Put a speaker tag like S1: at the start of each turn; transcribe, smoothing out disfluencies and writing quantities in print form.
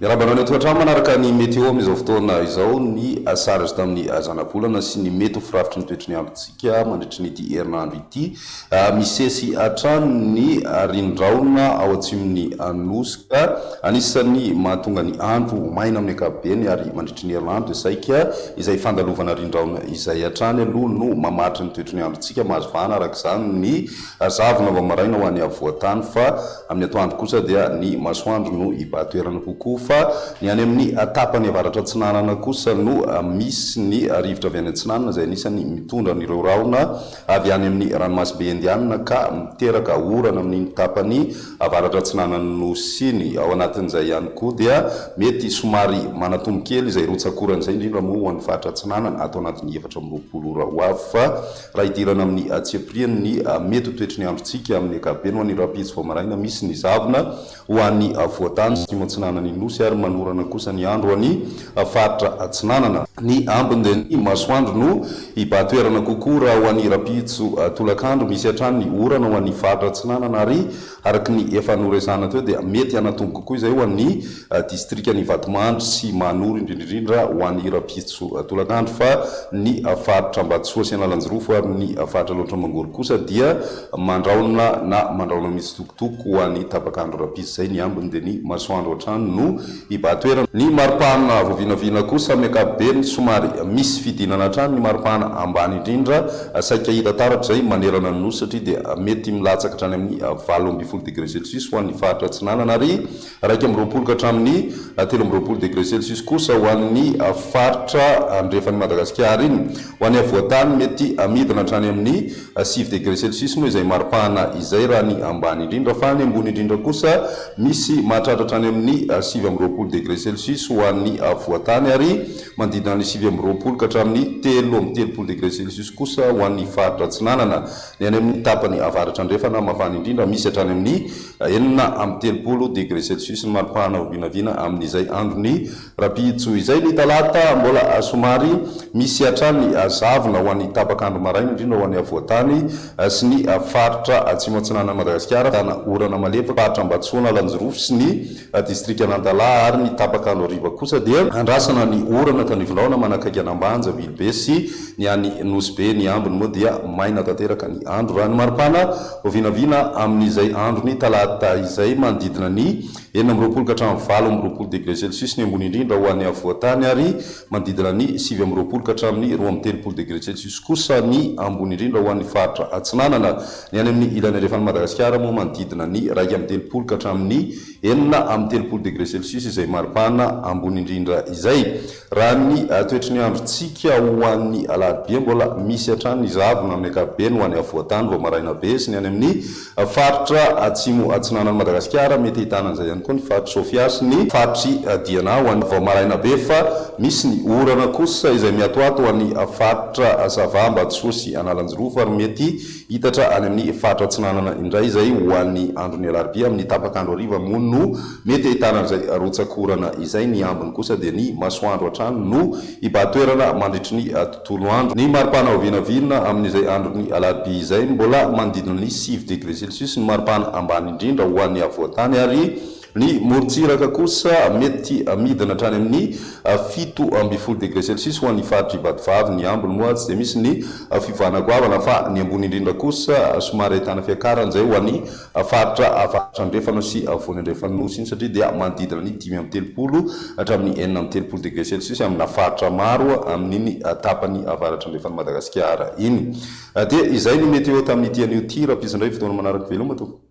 S1: raha banao toatrano manaraka ny météo am'izao fotoana izao ny asara izy tamin'ny zanabolana sy ny mety ho firafitry ny toetry ny androntsika mandritry ny ity herinandro ity misesy atrano ny rindraona ao atsimony anosika anisan'ny mahatonga ny andro maina amin'ny ankapobeny ary mandritry ny herinandro saika izay fandalovana rindraona izay atrany aloha no mamatry ny toetry ny androntsika mahazo vahana araka izany ny zavona vamaraina ho an'ny avoatany fa amin'ny atoandro kosa dia ny masoandro no hibahatoerana kokoa fa ny any amin'ny tapany avaratra Atsinanana kosa no misy ny rivotra avy any Atsinanana izay anisany mitondra an'ireo rahona avy any amin'ny ranomasimbe indianina ka miteraka orana amin'ny tapany avaratra Atsinanana nosiny ao anatin'izay ihany koa dia mety somary manatombo kely izay rotsakoran'izay indrindra moa ho an'ny faritra Atsinanana atao anatin'ny 420 ora ho avy fa raha idirana amin'ny tsiapriany ny mety ho toetry ny androntsika amin'ny ankapobeny ho an'ny rapitsy vao maraina misy ny zavona ho an'ny avoatany sy Atsinanana ny nosy ary manorana kosa ny andro any faritra Atsinanana ny ambiny dia ny masoandro no hibahatoerana kokoa raha ho an'ny rapitso tolakandro misy hatrany ny orana ho an'ny faritra Atsinanana ary araky ny efa noresana teo dia mety hanatombo kokoa izay ho an'ny distrikany Vatomandry sy Manoro indrindrindrindra ho an'ny rapitso tolakandro fa ny faritra Ambatsoa sy Analanjirofo ary ny faritra Loatra Mangoro kosa dia mandraona na mandraona misy tokotoko ho an'ny tapakandro rapitso zay ny ambiny dia ny masoandro hatrany no hibahatoerana ny maripana voavinavina kosa amin'ny ankapobeny somary misy fidinana hatrany ny maripana ambany indrindra saika hita taratra izay manerana ny nosy satria dia mety milatsaka hatrany amin'ny 20 degré celsius ho an'ny faritra Atsinanana ary 120 ka hatramin'ny 13 degré celsius kosa ho an'ny faritra andrefan'ny Madagasikara iny ho an'ny avoatany mety midina hatrany amin'ny 6 degré celsius moa izay maripana izay raha ny ambany indrindra fa ny ambony indrindra kosa misy mahatratra hatrany amin'ny 9 degré celsius ho an'ny avoatany ary mandidina ny 9 ka hatramin'ny 3 degré celsius kosa ho an'ny faritra Atsinanana ny any amin'ny tapany avaratra andrefana mafana indrindra misy hatrany amin'ny 4 degré celsius ny maripana vinavina amin'izay androny rapitso izay ny talata mbola somary misy hatrany zavona ho an'ny tapakandro maraina indrindra ho an'ny avoatany sy ny faritra atsimo Atsinanana Madagasikara tana orana malefa faritra Ambatsoa Analanjirofo sy ny distrikt Anantala ary ny tapakandro ariva kosa dia andrasana ny orana tanivolaona manakaiky anambanja Vilobe sy ny any Nosy ny ambiny moa dia maina tanteraka ny andro raha ny maripana vinavina amin'izay andro ny talata izay manodidina ny 20 ka hatramin'ny 20 degré celsius ny ambony indrindra ho an'ny avoatany ary manodidina ny 20 ka hatramin'ny 13 degré celsius kosa ny ambony indrindra ho an'ny faritra Atsinanana ny any amin'ny ilany alefan'ny Madagasikara moa manodidina ny 13 ka hatramin'ny 13 degré celsius izay maripana ambony indrindra izay raha ny toetry ny androntsika ho an'ny alarobia mbola misy hatrany zavona amin'ny ankapobeny ho an'ny avoatany vao maraina be sy ny any amin'ny faritra atsimo Atsinanana Madagasikara mety hitanan'izay ihany koa ny faritra Sofia sy ny faritry Diana ho an'ny vao maraina be fa misy ny orana kosa izay miatoato ho an'ny faritra Sava Ambatsoa sy Analanjirofo ary mety hitatra any amin'ny faritra Atsinanana indray izay ho an'ny androny alarobia amin'ny tapakandro ariva moa no mety hitanan'izay rotsakorana izay ny ambiny kosa dia ny masoandro hatrany no hibahatoerana mandritry ny tontolo andro ny maripana vinavina amin'izay androny alarobia izay mbola manodidina ny 6 degré celsius ny maripana ambany indrindra ho an'ny avoatany ary ny morotsiraka kosa mety midina hatrany amin'ny 7 degré celsius ho an'ny faritra Ivatovavy ny ambiny moa tsy dia misy ny fivana goavana fa ny ambony indrindra kosa somary ahitana fiakarana izay ho an'ny faritra avaratra andrefana sy avony andrefana nosy iny satria dia manodidina ny 5 hatramin'ny 4 degré celsius amina faritra maro amin'iny tapany avaratra andrefan'ny Madagasikara iny dia izay ny météo tamin'ity an'io ty raha pisindray fotoana manaraka veloma tompoko.